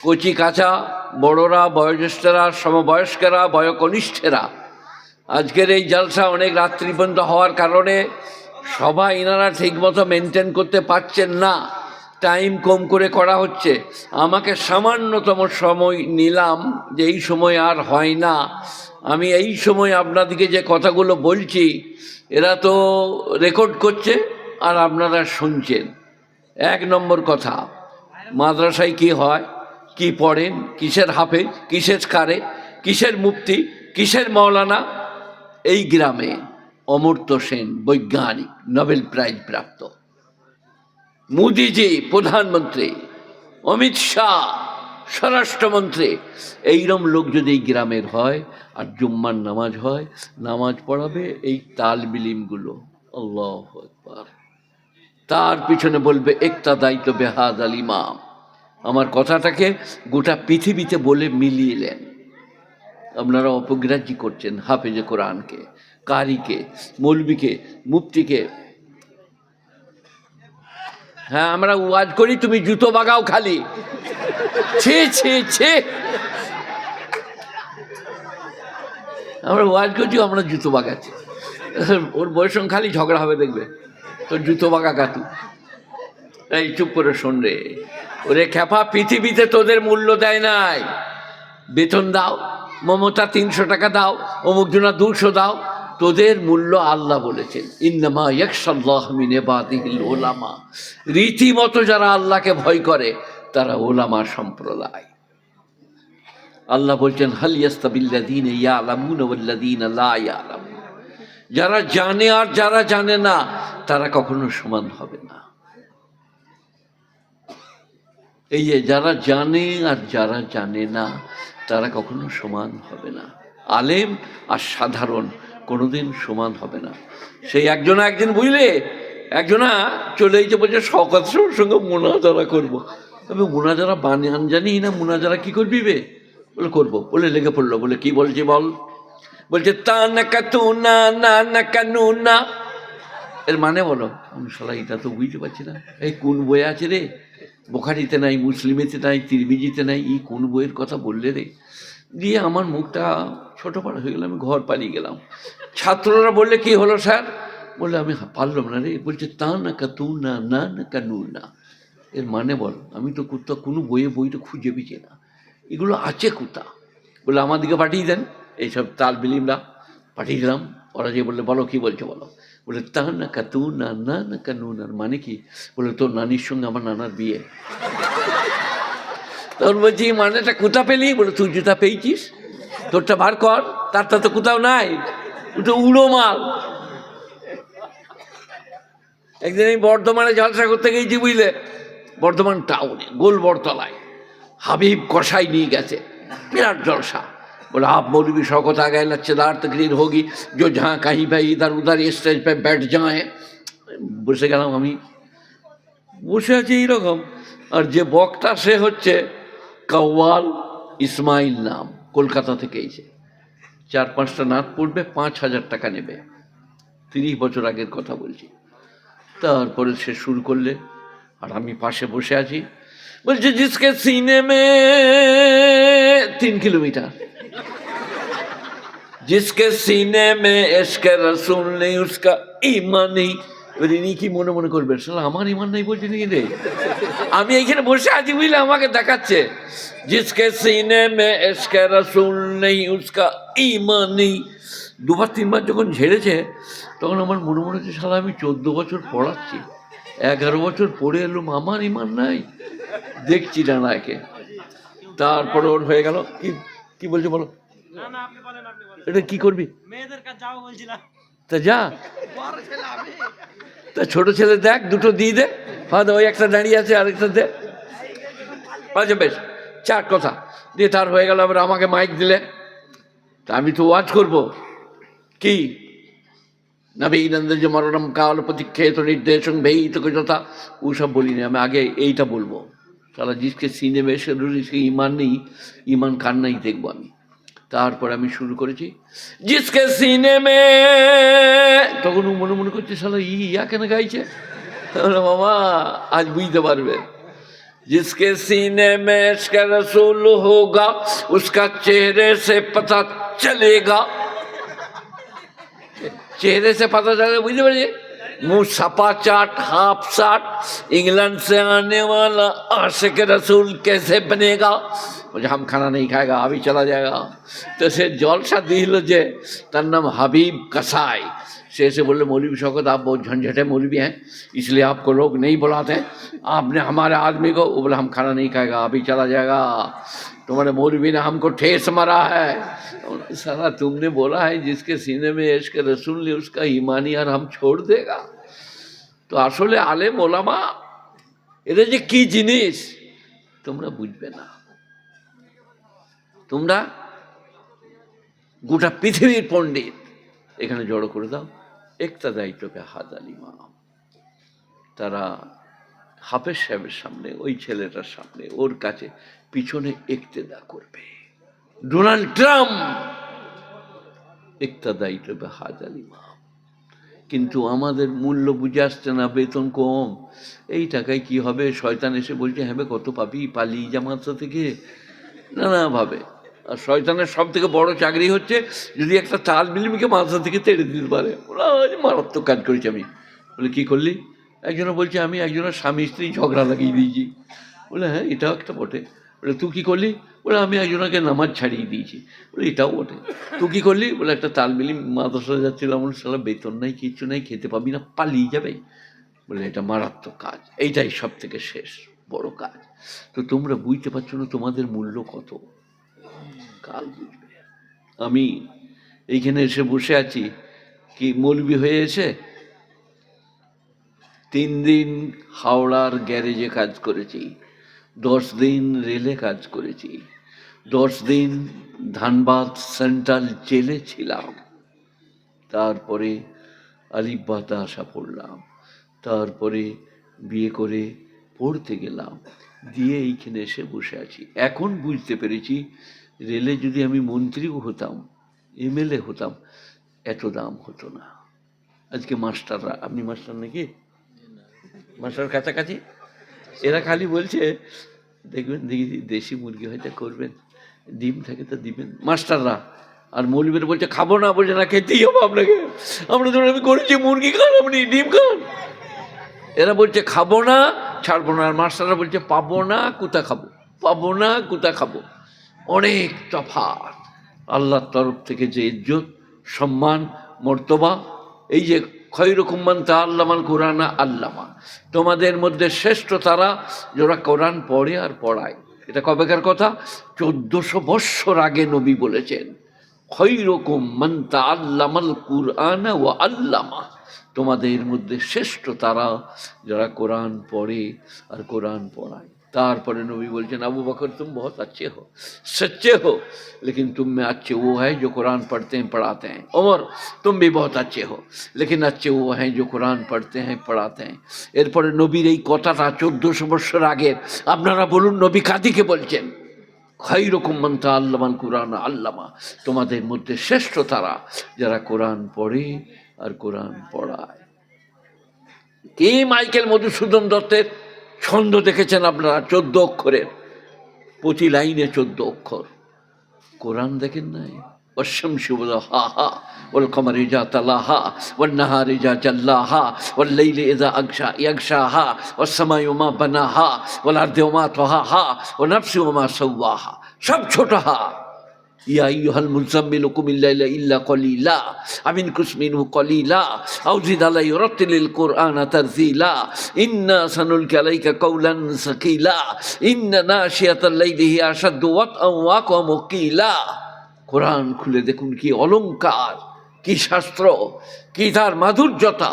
কচি কাঁচা, বড়রা, বয়োজ্যেষ্ঠরা, সমবয়স্কেরা, বয়কনিষ্ঠেরা, আজকের এই জলসা অনেক রাত্রি পর্যন্ত হওয়ার কারণে সবাই এনারা ঠিকমতো মেনটেন করতে পারছেন না, টাইম কম করে করা হচ্ছে। আমাকে সামান্যতম সময় নিলাম যে এই সময় আর হয় না, আমি এই সময় আপনাদেরকে যে কথাগুলো বলছি এরা তো রেকর্ড করছে আর আপনারা শুনছেন। এক নম্বর কথা, মাদ্রাসায় কি হয়, কি পড়েন, কিসের হাফেজ, কিসের কারে, কিসের মুফতি, কিসের মৌলানা? এই গ্রামে অমর্ত্য সেন বৈজ্ঞানিক, নোবেল প্রাইজ প্রাপ্ত, মোদিজি প্রধানমন্ত্রী, অমিত শাহ স্বরাষ্ট্রমন্ত্রী, এইরকম লোক যদি এই গ্রামের হয় আর জুম্মার নামাজ হয়, নামাজ পড়াবে এই তালবিলিমগুলো, আল্লাহু আকবার, তার পিছনে বলবে একটা দায়িত্ব বেহাদ আল ইমাম। আমার কথাটাকে গোটা পৃথিবীতে বলে মিলিয়েলেন। আপনারা অপগ্রাহ্য করছেন হাফেজে কোরআনকে, কারিকে, মৌলবিকে, মুফতিকে। হ্যাঁ, আমরা ওয়াজ করি, তুমি জুতো বাগাও খালি। ছি ছি ছি, আমরা ওয়াজ করছি, আমরা জুতো বাগাচ্ছি। ওর বয়স খালি ঝগড়া হবে, দেখবে তোর জুতো বাগা কাতু। এই চুপ করে শোন রে, ওরে খ্যাপা, পৃথিবীতে তোদের মূল্য দেয় নাই। বেতন দাও, মমতা 300 টাকা দাও, অমুক জনা 200 দাও, তোদের মূল্য আল্লাহ বলেছেন ইন্নামা ইয়াখশাল্লাহ মিন ইবাদিহিল উলামা। রীতিমতো যারা আল্লাহকে ভয় করে তারা ওলামা সম্প্রদায়। আল্লাহ বলছেন হাল ইয়াস্তাবিল্লাযীনা ইয়ালামুনা ওয়াল্লাযীনা লা ইয়ালামুন। যারা জানে আর যারা জানে না তারা কখনো সমান হবে না। এই যে যারা জানে আর যারা জানে না তারা কখনো সমান হবে না। আলেম আর সাধারণ কোনোদিন সমান হবে না। সেই একজনা একদিন বুঝলে, একজনা চলে এসে বলছে শওকত সাহেবের সঙ্গে মোনাজারা করবো। আমি মোনাজারা বানান জানি না, মোনাজারা কি করবি বে? বলে করবো। বলে লেগে পড়লো, বলে কি বলছি বল? বলছে তা না কাতু না না না কানু না। এর মানে বলো। আমি শালা এটা তো বুঝতে পারছি না। এই কোন বই আছে রে? বুখারীতে নাই, মুসলিমেতে নাই, তিরমিজিতে নাই, এই কোন বইয়ের কথা বললে রে? দিয়ে আমার মুখটা ছোটো পাড়া হয়ে গেল, আমি ঘর পালিয়ে গেলাম। ছাত্ররা বললে কি হলো স্যার? বললে আমি পারলাম না রে। বলছে তা না কাতু না না না কানু না। এর মানে বল। আমি তো কোথাও কোনো বইটা খুঁজে পেয়েছি না, এগুলো আছে কোথা? বলে আমার দিকে পাঠিয়ে দেন। এইসব তালবিলিমরা পাঠিয়ে দিলাম। ওরা যে বললে বলো কি বলছো বলো। বলে তা না কাতু না না না কানু না মানে কি? বলে তোর নানির সঙ্গে আমার নানার বিয়ে। তখন বলছি মানেটা কোথা পেলি? বলে তুই যেটা পেয়েছিস তোরটা বার কর, তারটা তো কোথাও নাই, তো উড়ো মাল। একদিন আমি বর্ধমানে জলসা করতে গেছি বুঝলে, বর্ধমান টাউনে গোল বড়তলায় হাবিব কসাই নিয়ে গেছে, বিরাট জলসা। बोला आप मौलवी शौकत आ गए, लच्छेदार तकरीर होगी, जो जहाँ कहीं पे इधर उधर स्टेज पे बैठ जाए। বসে গেলাম আমি, বসে আছি এইরকম। আর যে বক্তা সে হচ্ছে কাওয়াল ইসমাইল নাম, কলকাতা থেকে এসে 4-5টা নাত পড়বে, 5,000 টাকা নেবে। 30 বছর আগের কথা বলছি। তারপরে সে শুরু করলে আর আমি পাশে বসে আছি। বলছে জিসকে সিনে মে 3 কিলোমিটার, जिसके सीने में इश्क रसूल नहीं उसका ईमान नहीं। ইনি কি মনে মনে করবেন, শালা আমার ইমান নাই বলছে নাকি রে? আমি এইখানে বসে আছি বুঝলে, আমাকে দেখাচ্ছে जिसके सीने में इश्क रसूल नहीं उसका ईमान नहीं। 2-3 বার যখন ঝেড়েছে তখন আমার মনে মনে হচ্ছে শালা আমি 14 বছর পড়াচ্ছি, 11 বছর পড়ে এলুম, আমার ইমান নাই, দেখছি না একে। তারপরে ওর হয়ে গেল। কি বলছে বলো? এটা কি করবি? মেয়েদের কাছে যাও বলছিলাম। তা যা, তা ছোট ছেলে দেখ, দুটো দিয়ে দে। হ্যাঁ, ওই একটা দাঁড়িয়ে আছে, আরেকটা দে। আচ্ছা বেশ, 4 কথা দিয়ে তার হয়ে গেল। আবার আমাকে মাইক দিলে, তা আমি তো ওয়াজ করবো। কি নবীনন্দ যে মরণম কাল প্রতীক্ষেত নির্দেশন ভেয়িত যথা, ওসব বলিনি আমি। আগে এইটা বলবো, সারা জিসকে সিনেমে সে ইমান নেই, ইমান কার নাই দেখবো আমি। তারপর আমি শুরু করেছি জিসকে সিনেমে। তখন মনে মনে করছে শালা ইয়া কেন গাইছে? মামা আজ বুঝতে পারবে जिसके सीने में इश्क रसूल होगा उसका चेहरे से पता चलेगा। चेहरे से पता चलेगा, बुझते पारिए? मुंह सपा चाट, हाफ साट, इंग्लैंड से आने वाला आशिक रसूल कैसे बनेगा? मुझे हम खाना नहीं खाएगा, अभी चला जाएगा। तो से जलसा दिल जे तार नाम हबीब कसाई, से ऐसे बोले मौलवी शौकत आप बहुत झंझटे मौलवी हैं, इसलिए आपको लोग नहीं बुलाते हैं, आपने हमारे आदमी को, वो बोले हम खाना नहीं खाएगा, अभी चला जाएगा, तुम्हारे मौलवी ने हमको ठेस मारा है। साला तुमने बोला है जिसके सीने में इश्क रसूल ने उसका ईमानी और हम छोड़ देगा। तो आसले आलेम ओलामा এরা যে কি জিনিস তোমরা বুঝবে না। তোমরা গোটা পৃথিবীর পণ্ডিত এখানে জড়ো করে দাও, একটা দায়িত্ব পে হাজার ইমাম। তারা হাফেজ সাহেবের সামনে, ওই ছেলেটার সামনে, ওর কাছে পিছনে ইক্তেদা করবে। ডোনাল্ড ট্রাম্প ইক্তেদাই করবে হাজার ইমাম। কিন্তু আমাদের মূল্য বুঝে আসছে না, বেতন কম, এই টাকায় কি হবে? শয়তান এসে বলছে হ্যাঁ কত পাবি, পালিয়ে যা মাদ্রাসা থেকে, নানাভাবে। আর শয়তানের সব থেকে বড় চাকরি হচ্ছে যদি একটা তাল মিলিমিকে মাদ্রাসা থেকে তেড়ে দিতে পারে। ওরা মারাত্মক কাজ করেছি আমি। বলে কী করলি? একজনে বলছে আমি একজনের স্বামী স্ত্রী ঝগড়া লাগিয়ে দিয়েছি। বলে হ্যাঁ এটাও একটা বটে। বলে তুই কী করলি? বলে আমি একজনকে নামাজ ছাড়িয়ে দিয়েছি। বলে এটাও বটে। তুই কী করলি? বলে একটা তালমিলি মাদ্রাসা যাচ্ছিলাম, বলে সালা বেতন নাই, কিচ্ছু নাই, খেতে পাবি না, পালিয়ে যাবে। বলে এটা মারাত্মক কাজ, এইটাই সব থেকে শেষ বড় কাজ। তো তোমরা বুঝতে পারছো না তোমাদের মূল্য কত, কাল বুঝবে। আমি এইখানে এসে বসে আছি, কি মৌলবি হয়ে এসে 3 দিন হাওড়ার গ্যারেজে কাজ করেছি, 10 দিন রেলে কাজ করেছি, 10 দিন ধানবাদ সেন্ট্রাল জেলে ছিলাম, তারপরে আলিফবাতে আসা পড়লাম, তারপরে বিয়ে করে পড়তে গেলাম, দিয়ে এইখানে এসে বসে আছি। এখন বুঝতে পেরেছি রেলে যদি আমি মন্ত্রীও হতাম, এমএলএ হতাম, এত দাম হতো না। আজকে মাস্টাররা, আপনি মাস্টার নাকি? মাস্টার কাছাকাছি, এরা খালি বলছে দেখবেন দেখি দেশি মুরগি হয়তো করবেন, ডিম থাকে তো দিবেন মাস্টাররা। আর মৌলবীরা বলছে খাবো না, বলছে না খেতেই হবে আপনাকে, আমরা ধরুন আমি করেছি মুরগি খান, আপনি ডিম খান। এরা বলছে খাবো না, ছাড়বো না, আর মাস্টাররা বলছে পাবো না কোথা খাবো, পাবো না কোথা খাবো। অনেক তফাৎ। আল্লাহর তরফ থেকে যে ইজ্জত, সম্মান, মর্তবা, এই যে খৈরুকুম মান তাআল্লামাল কুরআনা আল্লামা, তোমাদের মধ্যে শ্রেষ্ঠ তারা যারা কোরআন পড়ে আর পড়ায়। এটা কবেকার কথা? 1400 বৎসর আগে নবী বলেছেন, খৈরুকুম মান তাআল্লামাল কুরআনা ওয়া আল্লামা, তোমাদের মধ্যে শ্রেষ্ঠ তারা যারা কোরআন পড়ে আর কোরআন পড়ায়। তারপরে নবী বলছেন अबू बकर तुम बहुत अच्छे हो, सच्चे हो, लेकिन तुम में अच्छे वो है जो कुरान पढ़ते हैं पढ़ाते हैं। उमर तुम भी बहुत अच्छे हो, लेकिन अच्छे वो हैं जो कुरान पढ़ते हैं पढ़ाते हैं। এরপরে নবীর এই কথাটা 1400 বছর আগের। আপনারা বলুন নবী কাদিকে বলছেন? খৈরুকুম মান তাআল্লামাল কুরআনা আল্লামা, তোমাদের মধ্যে শ্রেষ্ঠ তারা যারা কোরআন পড়ে আর কোরআন পড়ায়। কি মাইকেল মধুসূদন দত্তের ছন্দ দেখেছেন আপনারা? 14 অক্ষরের, প্রতি লাইনে 14 অক্ষর। কোরআন দেখেন নাই? والشمس وضحاها والقمر إذا تلاها والنهار إذا جلاها والليل إذا يغشاها والسماء وما بناها والأرض وما طحاها ونفس وما سواها। সব ছোটহা। ইয়া আইয়ুহাল মুযাম্মিলু কুমিল লাইলা ইল্লা কলিলা আমিন কুসমিনহু কলিলা আও জিদ আলাইহি রাত্তিলিল কুরআনা তারতিলা ইন্না সানুলকি আলাইকা কাওলান সাকিলা ইন্না নাশিয়াতাল লাইলি হিয়া আশাদ্দু ওয়াতআন ওয়া আকওয়ামু কিলা। কোরআন খুলে দেখুন কি অলঙ্কার, কি শাস্ত্র, কি তার মাধুর্যতা।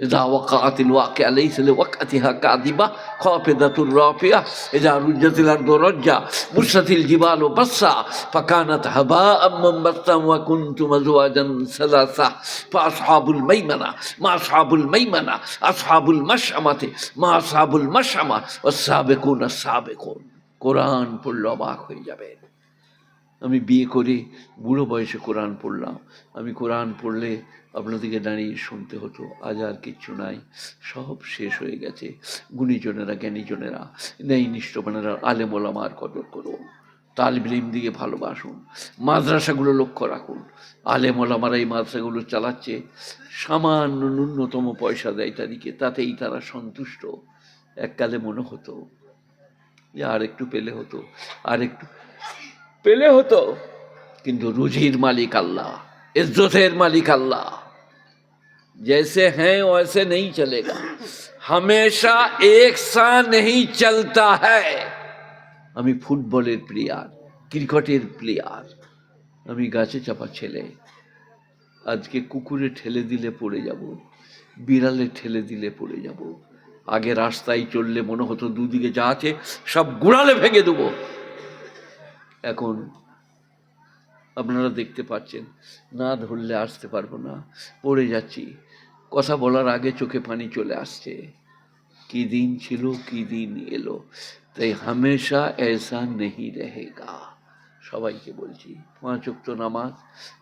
إذا وقعت الواقعة ليس لوقعتها كاذبة خافضة رافعة إذا رجت الأرض رجا بست الجبال بصا فكانت هباء منبثا وكنتم أزواجا ثلاثة فأصحاب الميمنة ما أصحاب الميمنة أصحاب المشأمة ما أصحاب المشأمة والسابقون السابقون। কোরআন পড়লে অবাক হয়ে যাবে। আমি বিয়ে করে বুড়ো বয়সে কোরআন পড়লাম। আমি কোরআন পড়লে আপনাদেরকে দাঁড়িয়ে শুনতে হতো, আজ আর কিচ্ছু নাই, সব শেষ হয়ে গেছে। গুণীজনেরা, জ্ঞানীজনেরা, ন্যায়নিষ্ঠবানেরা, আলেম ওলামার কদর করুন, তালিবে ইলম দিয়ে ভালোবাসুন, মাদ্রাসাগুলো লক্ষ্য রাখুন। আলেম ওলামারা এই মাদ্রাসাগুলো চালাচ্ছে, সামান্য ন্যূনতম পয়সা দেয় তাদেরকে, তাতেই তারা সন্তুষ্ট। এককালে মনে হতো যে আর একটু পেলে হতো, আর একটু পেলে হতো, কিন্তু রুজির মালিক আল্লাহ, ইজ্জতের মালিক আল্লাহ। जैसे हैं वैसे नहीं चलेगा, हमेशा एक सा नहीं चलता है। আমি ফুটবলের প্লেয়ার, ক্রিকেটের প্লেয়ার, আমি গাছে চাপা ছেলে। আজকে কুকুরে ঠেলে দিলে পড়ে যাব, বিড়ালে ঠেলে দিলে পড়ে যাব। আগে রাস্তায় চললে মনে হতো দুদিকে যা আছে সব গুড়ালে ভেঙে দেবো। এখন আপনারা দেখতে পাচ্ছেন, না ধরলে আসতে পারবো না, পড়ে যাচ্ছি। কথা বলার আগে চোখে পানি চলে আসছে। কি দিন ছিল, কি দিন এলো। তাই হামেশা ऐसा नहीं रहेगा। সবাইকে বলছি, 5 ওয়াক্ত নামাজ,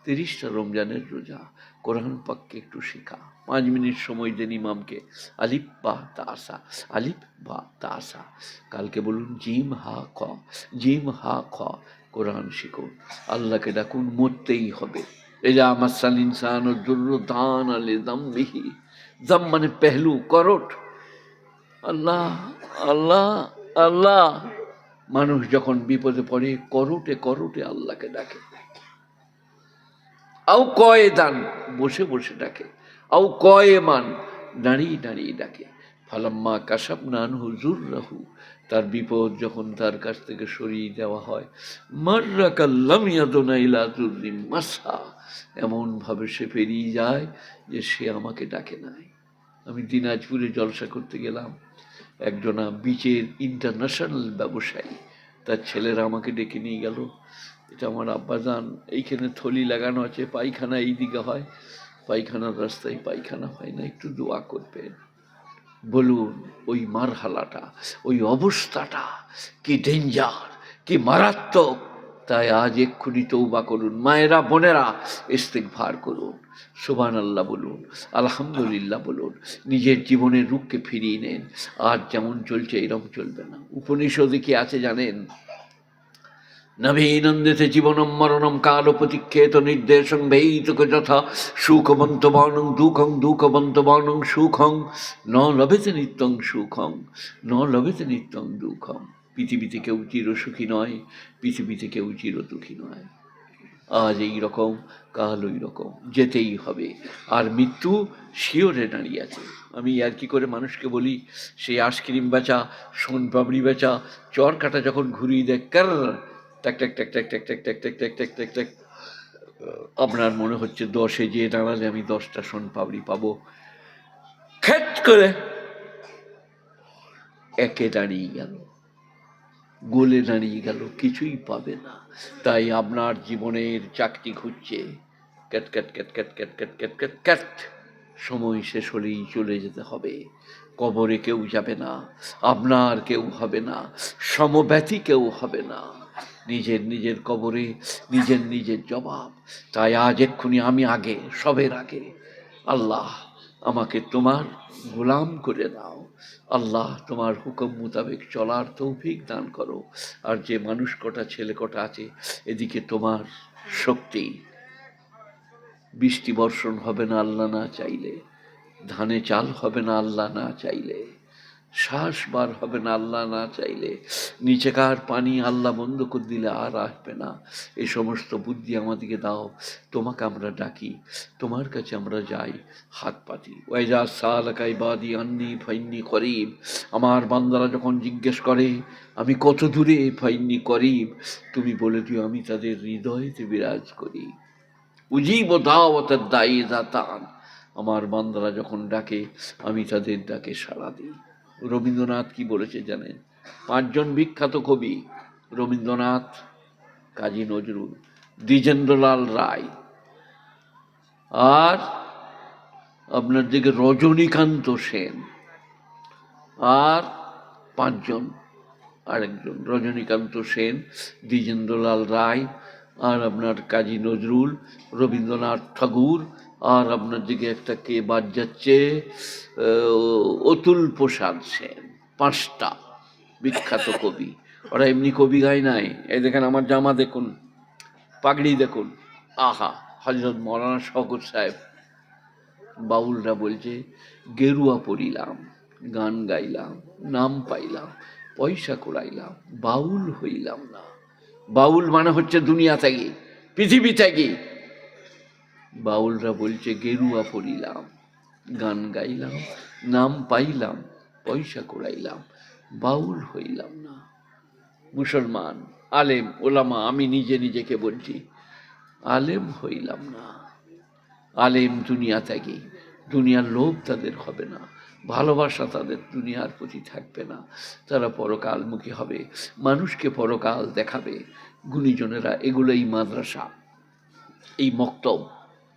30টা রমজানের রোজা, কোরআন পাককে একটু শেখা, 5 মিনিট সময় দেন ইমামকে। আলিফ বা তাসা, আলিফ বা তাসা। কালকে বলুন জিম হা খ, জিম হা খ। কোরআন শিখুন, আল্লাহকে ডাকুন, মরতেই হবে। এজা মাসাল ইনসান ও দুর্র দান আলে দাম্বিহি। দাম মানে পেহলু, করট। আল্লাহ আল্লাহ আল্লাহ। মানুষ যখন বিপদে পড়ে করোটে করোটে আল্লাহকে ডাকে। আও কয়ে দান, বসে বসে ডাকে। আও কয়ে মান, দাঁড়িয়ে দাঁড়িয়ে ডাকে। ফালাম্মা কাসাব নান হুজুর রাহু, তার বিপদ যখন তার কাছ থেকে সরিয়ে দেওয়া হয়, মাররা কাল্লাম ইয়াদুনা ইলা যুররিম মাসা, এমনভাবে সে পেরিয়ে যায় যে সে আমাকে ডাকে নাই। আমি দিনাজপুরে জলসা করতে গেলাম, একজনা বিচের ইন্টারন্যাশনাল ব্যবসায়ী, তার ছেলেরা আমাকে ডেকে নিয়ে গেল। এটা আমার আব্বাজান, এইখানে থলি লাগানো আছে, পায়খানা এই দিকে হয়, পায়খানার রাস্তায় পায়খানা হয় না, একটু দোয়া করবেন। বলুন ওই মারহালাটা, ওই অবস্থাটা কি ডেঞ্জার, কি মারাত্মক। তাই আজ এক্ষুনি তৌবা করুন, মায়েরা বোনেরা, ইস্তিগফার করুন, সুবহানাল্লাহ বলুন, আলহামদুলিল্লাহ বলুন, নিজের জীবনের রূপকে ফিরিয়ে নেন। আজ যেমন চলছে এরকম চলবে না। উপনিষদে কি আছে জানেন? নভীনন্দিতে জীবনম মরণম কাল প্রতীক্ষেত নির্দেশং ভেইতক যথা সুখবন্তমানং দুঃখং দুঃখবন্তমানং সুখং ন লভেতে নিত্যং সুখং ন লভেতে নিত্যং দুঃখং। পৃথিবীতে কেউ চির সুখী নয়, পৃথিবীতে কেউ চির দুঃখী নয়। আজ এই রকম, কাল ওই রকম, যেতেই হবে। আর মৃত্যু শিওরে দাঁড়িয়ে আছে। আমি আর কি করে মানুষকে বলি, সেই আইসক্রিম বেচা, সোন পাপড়ি বেচা, চর কাটা যখন ঘুরিয়ে দেয় কার ট্যাক ট্যাক ট্যাক ট্যাক ট্যাক ট্যাক ট্যাক ট্যাক ট্যাক ট্যাক ট্যাক ট্যাক, আপনার মনে হচ্ছে 10-এ যেয়ে দাঁড়ালে আমি 10টা সোন পাপড়ি পাবো, খেট করে একে দাঁড়িয়ে গেল, গোলে দাঁড়িয়ে গেল, কিছুই পাবে না। তাই আপনার জীবনের চাকতি ঘুরছে, cat cat cat cat cat cat cat cat cat, সময় শেষ হলেই চলে যেতে হবে। কবরে কেউ যাবে না, আপনার কেউ হবে না, সমব্যথী কেউ হবে না। নিজের নিজের কবরে নিজের নিজের জবাব। তাই আজ এক্ষুনি আমি আগে, সবের আগে, আল্লাহ আমাকে তোমার গোলাম করে দাও। আল্লাহ তোমার হুকুম মোতাবেক চলার তৌফিক দান করো। আর যে মানুষ কটা ছেলে কটা আছে, এদিকে তোমার শক্তি, বৃষ্টি বর্ষণ হবে না আল্লাহ না চাইলে, ধানে চাল হবে না আল্লাহ না চাইলে, শ্বাস বার হবে না আল্লাহ না চাইলে, নিচেকার পানি আল্লাহ বন্ধ করে দিলে আর আসবে না। এই সমস্ত বুদ্ধি আমাদেরকে দাও। তোমাকে আমরা ডাকি, তোমার কাছে আমরা যাই, হাত পাতি। ওয়াইজা সালাকা ইবাদি আন্নি ফাইন্নি করিব, আমার বান্দারা যখন জিজ্ঞেস করে আমি কত দূরে, ফাইন্নি করিব, তুমি বলে দিও আমি তাদের হৃদয়তে বিরাজ করি। উজিব দাওয়াতাদ দাঈ ইযা দাআন, আমার বান্দারা যখন ডাকে আমি তাদের ডাকে সাড়া দিই। রবীন্দ্রনাথ কি বলেছে জানেন? 5 জন বিখ্যাত কবি, রবীন্দ্রনাথ, কাজী নজরুল, দ্বিজেন্দ্রলাল রায়, আর আপনার দিকে রজনীকান্ত সেন, আর 5 জন, আরেকজন রজনীকান্ত সেন, দ্বিজেন্দ্রলাল রায়, আর আপনার কাজী নজরুল, রবীন্দ্রনাথ ঠাকুর, আর আপনার দিকে একটা কে বাদ যাচ্ছে, অতুল প্রসাদ সেন, 5টা বিখ্যাত কবি। ওরা এমনি কবি গায় নাই। এই দেখেন আমার জামা দেখুন, পাগড়ি দেখুন, আহা! হজরত মৌলানা শওকত সাহেব। বাউলরা বলছে গেরুয়া পরিলাম, গান গাইলাম, নাম পাইলাম, পয়সা কুড়াইলাম, বাউল হইলাম না। বাউল মানে হচ্ছে দুনিয়া ত্যাগী, পৃথিবী ত্যাগী। বাউলরা বলছে গেরুয়া পরিলাম, গান গাইলাম, নাম পাইলাম, পয়সা কুড়াইলাম, বাউল হইলাম না। মুসলমান আলেম ওলামা, আমি নিজে নিজেকে বলছি, আলেম হইলাম না। আলেম দুনিয়া ত্যাগী, দুনিয়ার লোভ তাদের হবে না, ভালোবাসা তাদের দুনিয়ার প্রতি থাকবে না। তারা পরকালমুখী হবে, মানুষকে পরকাল দেখাবে। গুণীজনেরা এগুলোই মাদ্রাসা, এই মক্তব,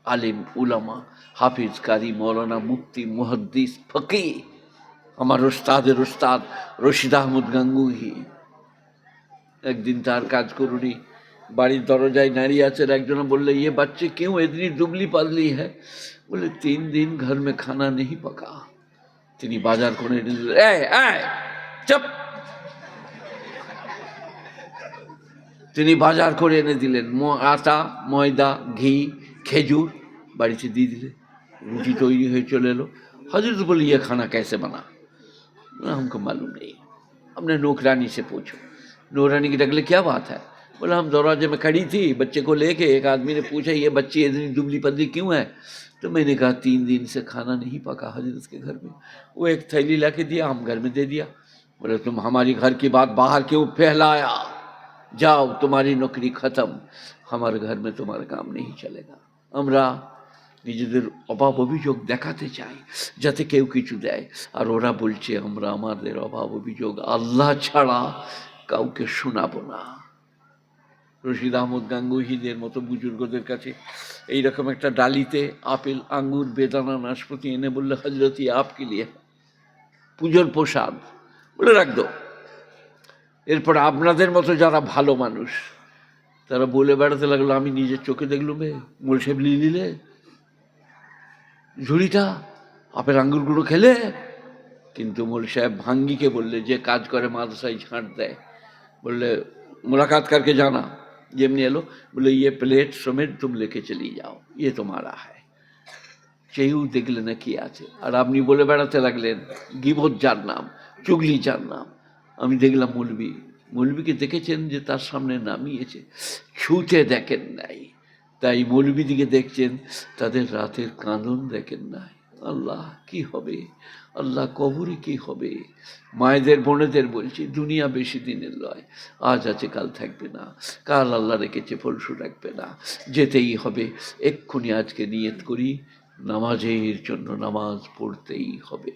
আলেম উলামা, হাফিজ, কারি, মৌলানা, মুফতি, মুহাদ্দিস, ফকিহ। আমার ওস্তাদের ওস্তাদ রশিদ আহমদ গাঙ্গুহি একদিন তার কাজ করুনি, বাড়ির দরজায় নারী আছেন, একজনে বললে ইয়ে বাচ্চে क्यों इतनी दुबली पतली है? बोले 3 दिन घर में खाना नहीं पका। তিনি বাজার করে এনে দিলেন, চুপ। তিনি বাজার করে এনে দিলেন, আটা, ময়দা, ঘি, খেজুর বাড়িতে দিয়ে দিলেন। রুটি তৈরি হয়ে চলে এলো। हजरत बोले ये खाना कैसे बना? हमको मालूम नहीं, हमने नौकरानी से पूछो। नौकरानी की डगले क्या बात है? बोला हम दरवाजे में खड़ी थी, बच्चे को लेके, एक आदमी ने पूछा ये बच्ची इतनी दुबली पतली क्यों है? तो मैंने कहा 3 दिन से खाना नहीं पका हजरत के घर में। वो एक थैली ला के दिया, हम घर में दे दिया। बोले तुम हमारी घर की बात बाहर क्यों फैलाया? जाओ, तुम्हारी नौकरी खत्म, हमारे घर में तुम्हारा काम नहीं चलेगा। আমরা নিজেদের অভাব অভিযোগ দেখাতে চাই যাতে কেউ কিছু দেয়, আর ওরা বলছে আমরা আমাদের অভাব অভিযোগ আল্লাহ ছাড়া কাউকে শোনাবো না। রশিদ আহমদ গাঙ্গুহিদের মতো বুজুর্গদের কাছে এইরকম একটা ডালিতে আপেল, আঙ্গুর, বেদানা, নাশপাতি এনে বললে হজরতি আপকে লিয়ে পুজোর প্রসাদ বলে রাখ দো। এরপর আপনাদের মতো যারা ভালো মানুষ তারা বলে বেড়াতে লাগলো, আমি নিজের চোখে দেখলুম মোল সাহেব লিলে ঝুড়িটা আপেল আঙ্গুরগুলো খেলে। কিন্তু মোল সাহেব ভাঙ্গিকে বললে, যে কাজ করে মাদ্রাসায় ঝাঁট দেয়, বললে मुलाकात करके जाना। যেমনি এলো বলে ये प्लेट समेत तुम लेके चली जाओ, ये तुम्हारा है। কেউ দেখলে না কি আছে, আর আপনি বলে বেড়াতে লাগলেন গীবত যার নাম, চুগলি যার নাম। আমি দেখলাম মৌলবীকে দেখেছেন যে তার সামনে নামিয়েছে, ছুঁতে দেখেন নাই। তাই মৌলবী দিকে দেখছেন, তাদের রাতের কাঁদন দেখেন নাই। আল্লাহ কি হবে, আল্লাহ কবরে কি হবে। মায়েদের বোনেদের বলছি, দুনিয়া বেশি দিনের নয়, আজ আছে কাল থাকবে না, কাল আল্লাহ রেখেছে পরশু রাখবে না, যেতেই হবে। এক্ষুনি আজকে নিয়ত করি নামাজের জন্য, নামাজ পড়তেই হবে।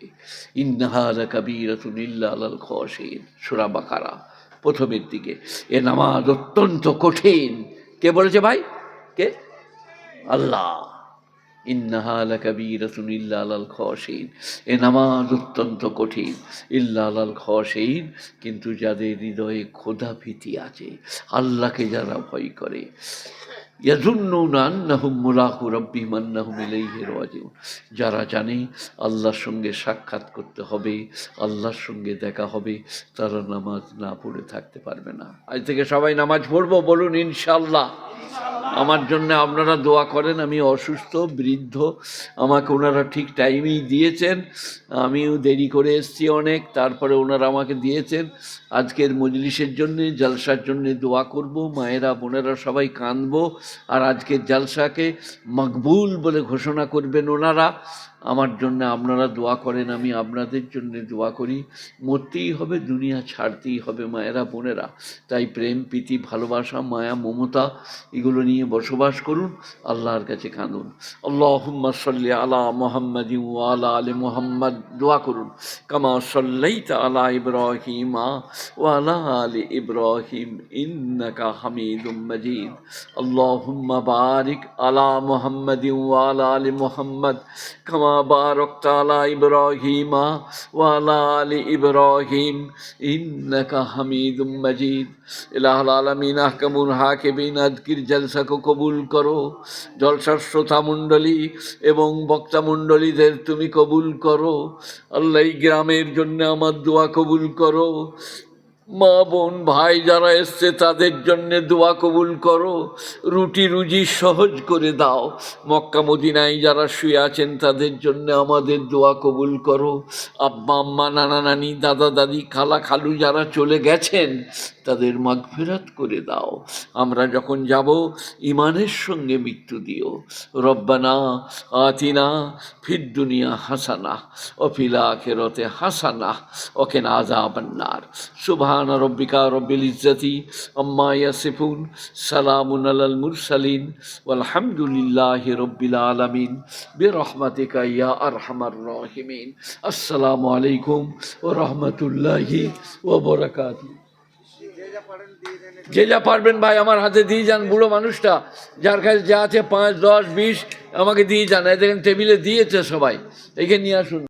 ইন্নাহা লাকাবীরাতুন ইল্লা আলাল খাশিঈন, সূরা বাকারা প্রথমের দিকে। এ নামাজ অত্যন্ত কঠিন। কে বলেছে ভাই? কে? আল্লাহ। ইন্নাহা লাকাবীরাতুন ইল্লা আলাল খাশিঈন, এ নামাজ অত্যন্ত কঠিন, ইল্লা আলাল খাশিঈন, কিন্তু যাদের হৃদয়ে খোদা ভীতি আছে, আল্লাহকে যারা ভয় করে, ইয়াযুন্নুনা আন্নাহুম মুলাকু রাব্বিহিম আন্নাহুম ইলাইহি রাজিউন, যারা জানে আল্লাহর সঙ্গে সাক্ষাৎ করতে হবে, আল্লাহর সঙ্গে দেখা হবে, তারা নামাজ না পড়ে থাকতে পারবে না। আজ থেকে সবাই নামাজ পড়বো, বলুন ইনশাআল্লাহ। আমার জন্য আপনারা দোয়া করেন। আমি অসুস্থ, বৃদ্ধ, আমাকে ওনারা ঠিক টাইমেই দিয়েছেন, আমিও দেরি করে এসেছি অনেক, তারপরে ওনারা আমাকে দিয়েছেন। আজকের মজলিসের জন্যে, জলসার জন্যে দোয়া করব, মায়েরা বোনেরা সবাই কাঁদবো, আর আজকের জলসাকে মকবুল বলে ঘোষণা করবেন ওনারা। আমার জন্য আপনারা দোয়া করেন, আমি আপনাদের জন্য দোয়া করি। মরতেই হবে, দুনিয়া ছাড়তেই হবে মায়েরা বোনেরা। তাই প্রেম, প্রীতি, ভালোবাসা, মায়া, মমতা এগুলো নিয়ে নিয়ে বসবাস করুন, আল্লাহর কাছে কাঁদুন। আল্লাহুম্মা সাল্লি আলা মুহাম্মাদিন ওয়া আলা আলি মুহাম্মাদ, দোয়া করুন। কামা সাল্লাইতা আলা ইব্রাহিমা ওয়া আলা আলি ইব্রাহিম ইন্নাকা হামিদুম মাজিদ। আল্লাহুম্মা বারিক আলা মুহাম্মাদিন ওয়া আলা আলি মুহাম্মাদ কামা বারাকতা আলা ইব্রাহিমা ওয়া আলা আলি ইব্রাহিম ইন্নাকা হামিদুম মাজিদ। ইলাহুল আলামিন, আহকামুল হাকিমিন, আজকের জলসাকে কবুল করো। জলসার শ্রোতা মণ্ডলী এবং বক্তা মণ্ডলীদের তুমি কবুল করো। আল্লাহ, এই গ্রামের জন্য আমার দোয়া কবুল করো। মা বোন ভাই যারা এসছে তাদের জন্য দোয়া কবুল করো। রুটি রুজি সহজ করে দাও। মক্কা মদিনায় যারা শুয়ে আছেন তাদের জন্য আমাদের দোয়া কবুল করো। আব্বা আম্মা, নানা নানি, দাদা দাদি, খালা খালু যারা চলে গেছেন তাদের মাগফিরাত করে দাও। আমরা যখন যাব ইমানের সঙ্গে মৃত্যু দিও। রব্বানা আতিনা ফিদ দুনিয়া হাসানা ও ফিল আখিরাতি হাসানা ওয়া কিনা আযাবান নার। সুবহান রব্বিকা রব্বিল ইজ্জাতি আম্মা ইয়াসিফুন, সালামুন আলাল মুরসালিন, ওয়ালহামদুলিল্লাহি রব্বিল আলামিন, বিরহমাতিকা ইয়া আরহামার রাহিমিন। আসসালামু আলাইকুম ওয়া রাহমাতুল্লাহি ওয়া বারাকাতুহু। যে যা পারবেন ভাই আমার হাতে দিয়ে যান। বুড়ো মানুষটা, যার কাছে যা আছে 5, 10, 20 আমাকে দিয়ে যান। দেখেন টেবিলে দিয়েছে সবাই, এখানে নিয়ে আসুন।